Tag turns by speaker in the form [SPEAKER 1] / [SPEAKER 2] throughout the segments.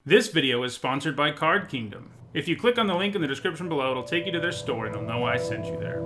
[SPEAKER 1] This video is sponsored by Card Kingdom. If you click on the link in the description below, it'll take you to their store and they'll know I sent you there.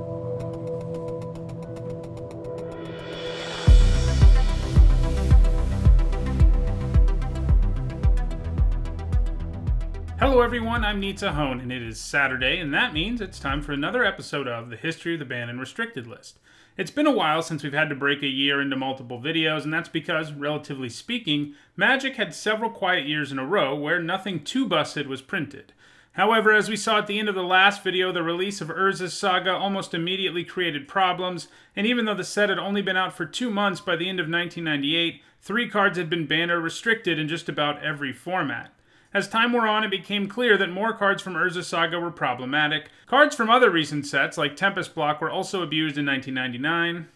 [SPEAKER 1] Hello everyone, I'm Nitsa Hone, and it is Saturday, and that means it's time for another episode of the History of the Banned and Restricted list. It's been a while since we've had to break a year into multiple videos, and that's because, relatively speaking, Magic had several quiet years in a row where nothing too busted was printed. However, as we saw at the end of the last video, the release of Urza's Saga almost immediately created problems, and even though the set had only been out for 2 months by the end of 1998, 3 cards had been banned or restricted in just about every format. As time wore on, it became clear that more cards from Urza's Saga were problematic. Cards from other recent sets, like Tempest Block, were also abused in 1999.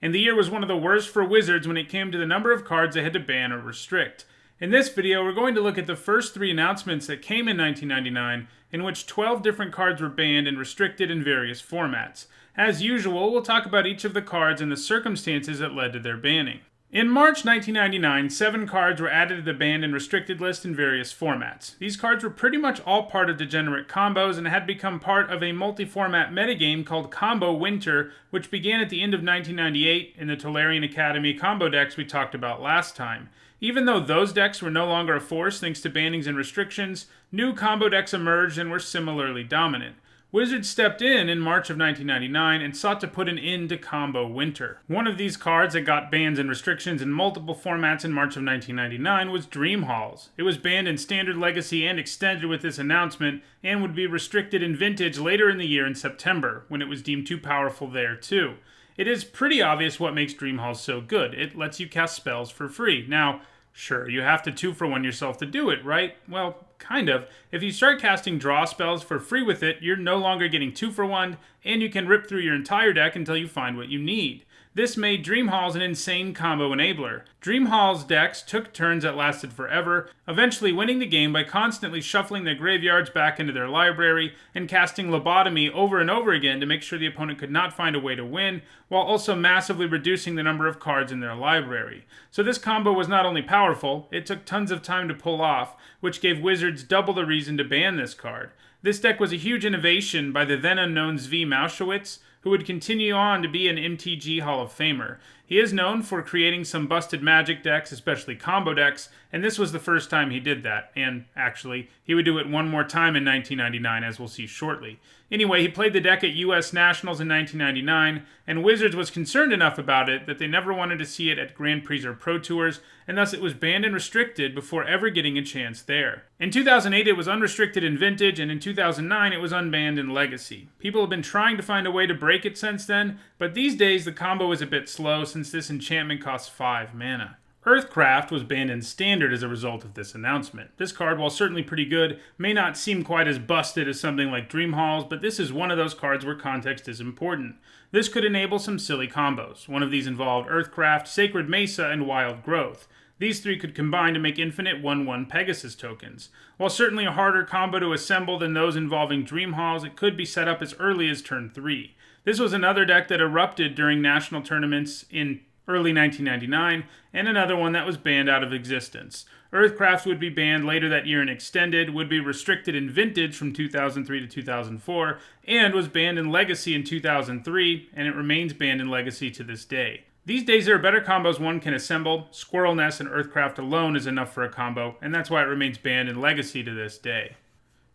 [SPEAKER 1] And the year was one of the worst for Wizards when it came to the number of cards they had to ban or restrict. In this video, we're going to look at the first 3 announcements that came in 1999, in which 12 different cards were banned and restricted in various formats. As usual, we'll talk about each of the cards and the circumstances that led to their banning. In March 1999, 7 cards were added to the banned and restricted list in various formats. These cards were pretty much all part of degenerate combos and had become part of a multi-format metagame called Combo Winter, which began at the end of 1998 in the Tolarian Academy combo decks we talked about last time. Even though those decks were no longer a force thanks to bannings and restrictions, new combo decks emerged and were similarly dominant. Wizards stepped in March of 1999 and sought to put an end to Combo Winter. One of these cards that got bans and restrictions in multiple formats in March of 1999 was Dream Halls. It was banned in Standard, Legacy, and Extended with this announcement, and would be restricted in Vintage later in the year in September, when it was deemed too powerful there too. It is pretty obvious what makes Dream Halls so good. It lets you cast spells for free. Now, sure, you have to 2-for-1 yourself to do it, right? Well, kind of. If you start casting draw spells for free with it, you're no longer getting 2-for-1, and you can rip through your entire deck until you find what you need. This made Dream Halls an insane combo enabler. Dream Halls decks took turns that lasted forever, eventually winning the game by constantly shuffling their graveyards back into their library and casting Lobotomy over and over again to make sure the opponent could not find a way to win, while also massively reducing the number of cards in their library. So this combo was not only powerful, it took tons of time to pull off, which gave Wizards double the reason to ban this card. This deck was a huge innovation by the then unknown Zvi Maushowitz, who would continue on to be an MTG Hall of Famer. He is known for creating some busted Magic decks, especially combo decks, and this was the first time he did that. And actually, he would do it one more time in 1999, as we'll see shortly. Anyway, he played the deck at US Nationals in 1999, and Wizards was concerned enough about it that they never wanted to see it at Grand Prix or Pro Tours, and thus it was banned and restricted before ever getting a chance there. In 2008, it was unrestricted in Vintage, and in 2009, it was unbanned in Legacy. People have been trying to find a way to break it since then, but these days the combo is a bit slow since this enchantment costs 5 mana. Earthcraft was banned in Standard as a result of this announcement. This card, while certainly pretty good, may not seem quite as busted as something like Dream Halls, but this is one of those cards where context is important. This could enable some silly combos. One of these involved Earthcraft, Sacred Mesa, and Wild Growth. These 3 could combine to make infinite 1/1 Pegasus tokens. While certainly a harder combo to assemble than those involving Dream Halls, it could be set up as early as turn 3. This was another deck that erupted during national tournaments in early 1999, and another one that was banned out of existence. Earthcraft would be banned later that year in Extended, would be restricted in Vintage from 2003 to 2004, and was banned in Legacy in 2003, and it remains banned in Legacy to this day. These days there are better combos one can assemble. Squirrel Nest and Earthcraft alone is enough for a combo, and that's why it remains banned in Legacy to this day.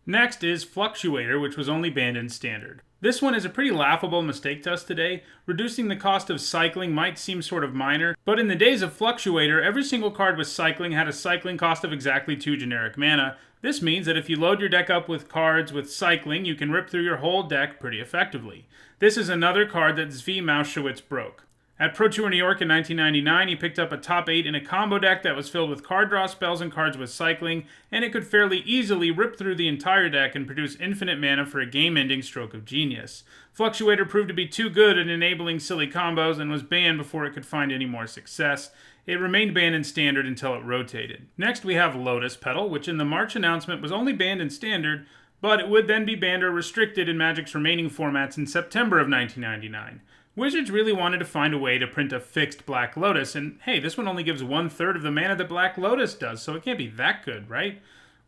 [SPEAKER 1] Next is Fluctuator, which was only banned in Standard. This one is a pretty laughable mistake to us today. Reducing the cost of cycling might seem sort of minor, but in the days of Fluctuator, every single card with cycling had a cycling cost of exactly 2 generic mana. This means that if you load your deck up with cards with cycling, you can rip through your whole deck pretty effectively. This is another card that Zvi Maushowitz broke. At Pro Tour New York in 1999, he picked up a top 8 in a combo deck that was filled with card draw spells and cards with cycling, and it could fairly easily rip through the entire deck and produce infinite mana for a game-ending stroke of genius. Fluctuator proved to be too good at enabling silly combos and was banned before it could find any more success. It remained banned in Standard until it rotated. Next we have Lotus Petal, which in the March announcement was only banned in Standard, but it would then be banned or restricted in Magic's remaining formats in September of 1999. Wizards really wanted to find a way to print a fixed Black Lotus, and hey, this one only gives 1/3 of the mana that Black Lotus does, so it can't be that good, right?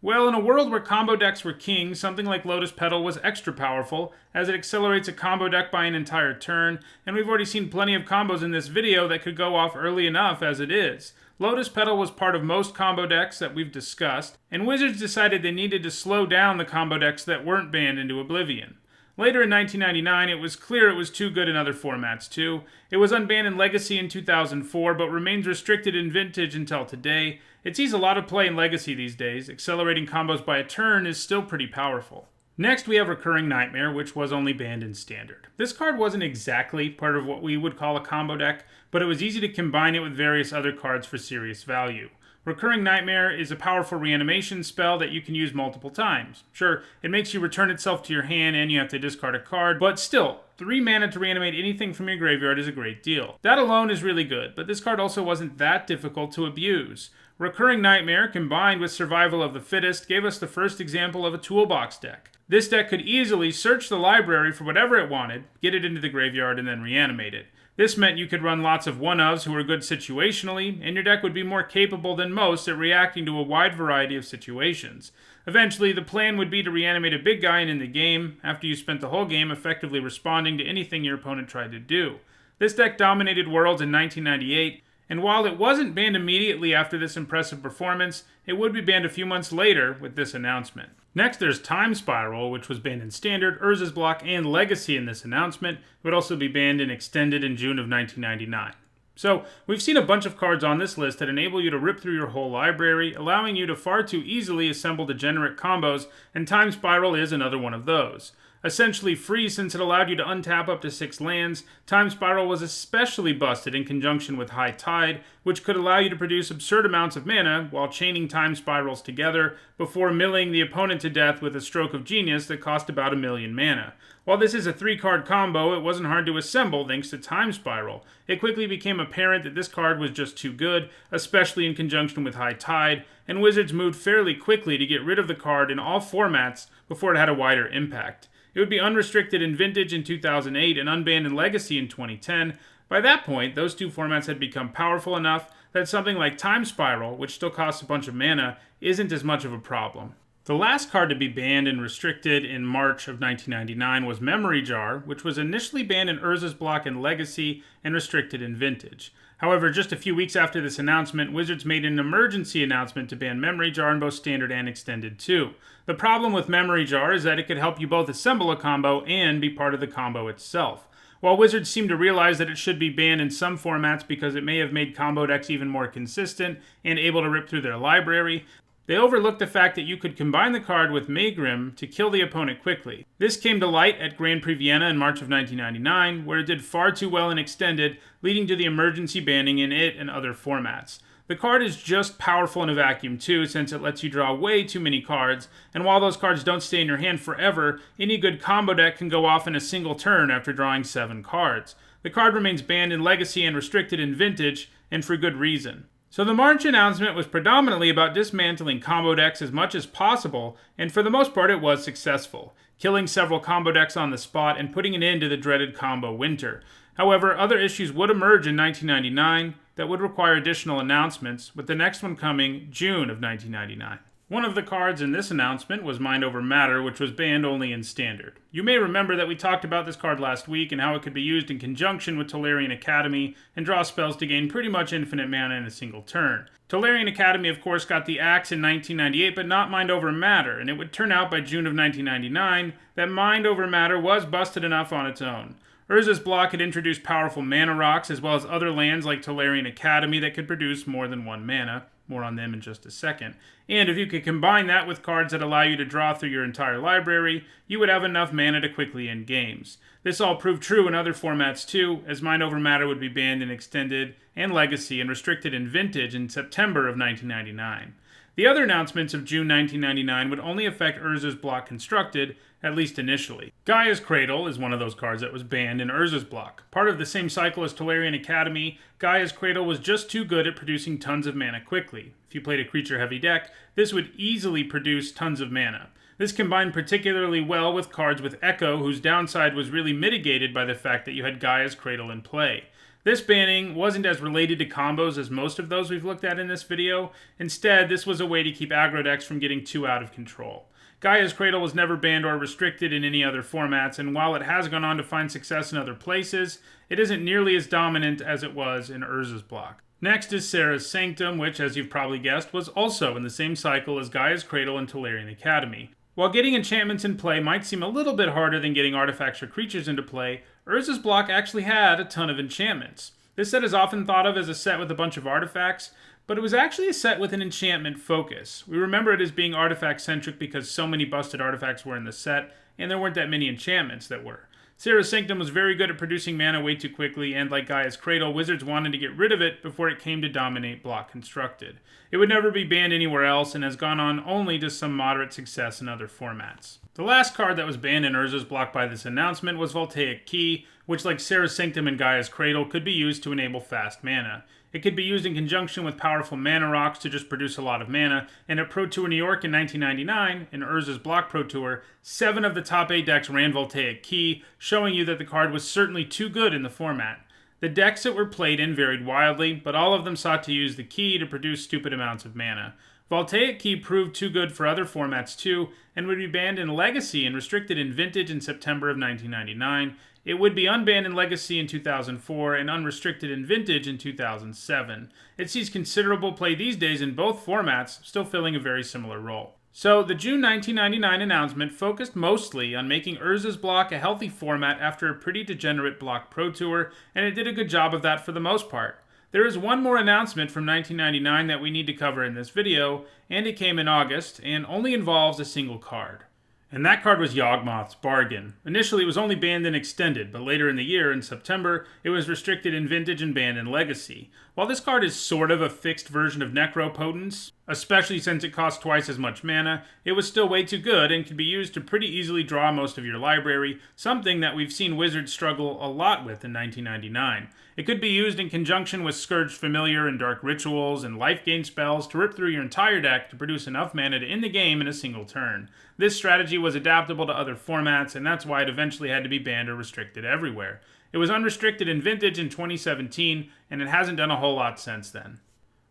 [SPEAKER 1] Well, in a world where combo decks were king, something like Lotus Petal was extra powerful, as it accelerates a combo deck by an entire turn, and we've already seen plenty of combos in this video that could go off early enough as it is. Lotus Petal was part of most combo decks that we've discussed, and Wizards decided they needed to slow down the combo decks that weren't banned into oblivion. Later in 1999, it was clear it was too good in other formats too. It was unbanned in Legacy in 2004, but remains restricted in Vintage until today. It sees a lot of play in Legacy these days. Accelerating combos by a turn is still pretty powerful. Next, we have Recurring Nightmare, which was only banned in Standard. This card wasn't exactly part of what we would call a combo deck, but it was easy to combine it with various other cards for serious value. Recurring Nightmare is a powerful reanimation spell that you can use multiple times. Sure, it makes you return itself to your hand and you have to discard a card, but still, 3 mana to reanimate anything from your graveyard is a great deal. That alone is really good, but this card also wasn't that difficult to abuse. Recurring Nightmare, combined with Survival of the Fittest, gave us the first example of a toolbox deck. This deck could easily search the library for whatever it wanted, get it into the graveyard, and then reanimate it. This meant you could run lots of one-ofs who were good situationally, and your deck would be more capable than most at reacting to a wide variety of situations. Eventually, the plan would be to reanimate a big guy and end the game, after you spent the whole game effectively responding to anything your opponent tried to do. This deck dominated Worlds in 1998, and while it wasn't banned immediately after this impressive performance, it would be banned a few months later with this announcement. Next, there's Time Spiral, which was banned in Standard, Urza's Block, and Legacy in this announcement. It would also be banned in Extended in June of 1999. So, we've seen a bunch of cards on this list that enable you to rip through your whole library, allowing you to far too easily assemble degenerate combos, and Time Spiral is another one of those. Essentially free since it allowed you to untap up to 6 lands, Time Spiral was especially busted in conjunction with High Tide, which could allow you to produce absurd amounts of mana while chaining Time Spirals together before milling the opponent to death with a stroke of genius that cost about 1,000,000 mana. While this is a 3-card combo, it wasn't hard to assemble thanks to Time Spiral. It quickly became apparent that this card was just too good, especially in conjunction with High Tide, and Wizards moved fairly quickly to get rid of the card in all formats before it had a wider impact. It would be unrestricted in Vintage in 2008 and unbanned in Legacy in 2010. By that point, those two formats had become powerful enough that something like Time Spiral, which still costs a bunch of mana, isn't as much of a problem. The last card to be banned and restricted in March of 1999 was Memory Jar, which was initially banned in Urza's Block in Legacy and restricted in Vintage. However, just a few weeks after this announcement, Wizards made an emergency announcement to ban Memory Jar in both Standard and Extended too. The problem with Memory Jar is that it could help you both assemble a combo and be part of the combo itself. While Wizards seem to realize that it should be banned in some formats because it may have made combo decks even more consistent and able to rip through their library, they overlooked the fact that you could combine the card with Maegrim to kill the opponent quickly. This came to light at Grand Prix Vienna in March of 1999, where it did far too well in Extended, leading to the emergency banning in it and other formats. The card is just powerful in a vacuum too, since it lets you draw way too many cards, and while those cards don't stay in your hand forever, any good combo deck can go off in a single turn after drawing 7 cards. The card remains banned in Legacy and restricted in Vintage, and for good reason. So the March announcement was predominantly about dismantling combo decks as much as possible, and for the most part it was successful, killing several combo decks on the spot and putting an end to the dreaded combo winter. However, other issues would emerge in 1999 that would require additional announcements, with the next one coming June of 1999. One of the cards in this announcement was Mind Over Matter, which was banned only in Standard. You may remember that we talked about this card last week and how it could be used in conjunction with Tolarian Academy and draw spells to gain pretty much infinite mana in a single turn. Tolarian Academy, of course, got the axe in 1998, but not Mind Over Matter, and it would turn out by June of 1999 that Mind Over Matter was busted enough on its own. Urza's Block had introduced powerful mana rocks, as well as other lands like Tolarian Academy that could produce more than 1 mana. More on them in just a second. And if you could combine that with cards that allow you to draw through your entire library, you would have enough mana to quickly end games. This all proved true in other formats too, as Mind Over Matter would be banned in Extended and Legacy and restricted in Vintage in September of 1999. The other announcements of June 1999 would only affect Urza's Block Constructed, at least initially. Gaia's Cradle is one of those cards that was banned in Urza's Block. Part of the same cycle as Tolarian Academy, Gaia's Cradle was just too good at producing tons of mana quickly. If you played a creature-heavy deck, this would easily produce tons of mana. This combined particularly well with cards with Echo, whose downside was really mitigated by the fact that you had Gaia's Cradle in play. This banning wasn't as related to combos as most of those we've looked at in this video. Instead, this was a way to keep aggro decks from getting too out of control. Gaias Cradle was never banned or restricted in any other formats, and while it has gone on to find success in other places, it isn't nearly as dominant as it was in Urza's block. Next is Saras Sanctum, which, as you've probably guessed, was also in the same cycle as Gaias Cradle and Tolarian Academy. While getting enchantments in play might seem a little bit harder than getting artifacts or creatures into play, Urza's block actually had a ton of enchantments. This set is often thought of as a set with a bunch of artifacts, but it was actually a set with an enchantment focus. We remember it as being artifact-centric because so many busted artifacts were in the set, and there weren't that many enchantments that were. Saras Sanctum was very good at producing mana way too quickly, and like Gaias Cradle, Wizards wanted to get rid of it before it came to dominate block constructed. It would never be banned anywhere else, and has gone on only to some moderate success in other formats. The last card that was banned in Urza's block by this announcement was Voltaic Key, which like Saras Sanctum and Gaias Cradle could be used to enable fast mana. It could be used in conjunction with powerful mana rocks to just produce a lot of mana, and at Pro Tour New York in 1999, in Urza's Block Pro Tour, 7 of the top 8 decks ran Voltaic Key, showing you that the card was certainly too good in the format. The decks that were played in varied wildly, but all of them sought to use the key to produce stupid amounts of mana. Voltaic Key proved too good for other formats too, and would be banned in Legacy and restricted in Vintage in September of 1999. It would be unbanned in Legacy in 2004 and unrestricted in Vintage in 2007. It sees considerable play these days in both formats, still filling a very similar role. So, the June 1999 announcement focused mostly on making Urza's block a healthy format after a pretty degenerate block Pro Tour, and it did a good job of that for the most part. There is one more announcement from 1999 that we need to cover in this video, and it came in August, and only involves a single card. And that card was Yawgmoth's Bargain. Initially, it was only banned in Extended, but later in the year, in September, it was restricted in Vintage and banned in Legacy. While this card is sort of a fixed version of Necropotence, especially since it costs twice as much mana, it was still way too good and could be used to pretty easily draw most of your library, something that we've seen Wizards struggle a lot with in 1999. It could be used in conjunction with Scourged Familiar and Dark Rituals and life gain spells to rip through your entire deck to produce enough mana to end the game in a single turn. This strategy was adaptable to other formats, and that's why it eventually had to be banned or restricted everywhere. It was unrestricted in Vintage in 2017, and it hasn't done a whole lot since then.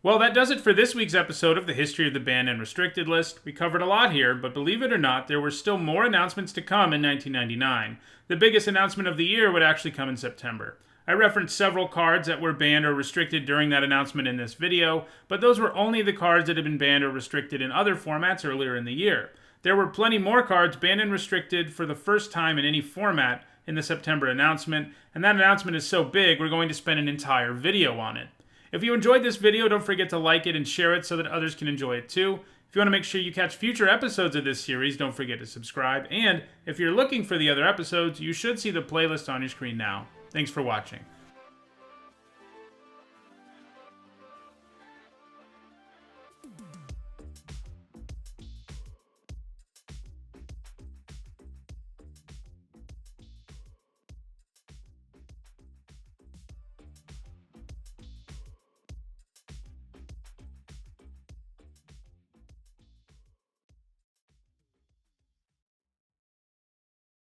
[SPEAKER 1] Well, that does it for this week's episode of the History of the Banned and Restricted list. We covered a lot here, but believe it or not, there were still more announcements to come in 1999. The biggest announcement of the year would actually come in September. I referenced several cards that were banned or restricted during that announcement in this video, but those were only the cards that had been banned or restricted in other formats earlier in the year. There were plenty more cards banned and restricted for the first time in any format in the September announcement, and that announcement is so big we're going to spend an entire video on it. If you enjoyed this video, don't forget to like it and share it so that others can enjoy it too. If you want to make sure you catch future episodes of this series, don't forget to subscribe. And if you're looking for the other episodes, you should see the playlist on your screen now. Thanks for watching.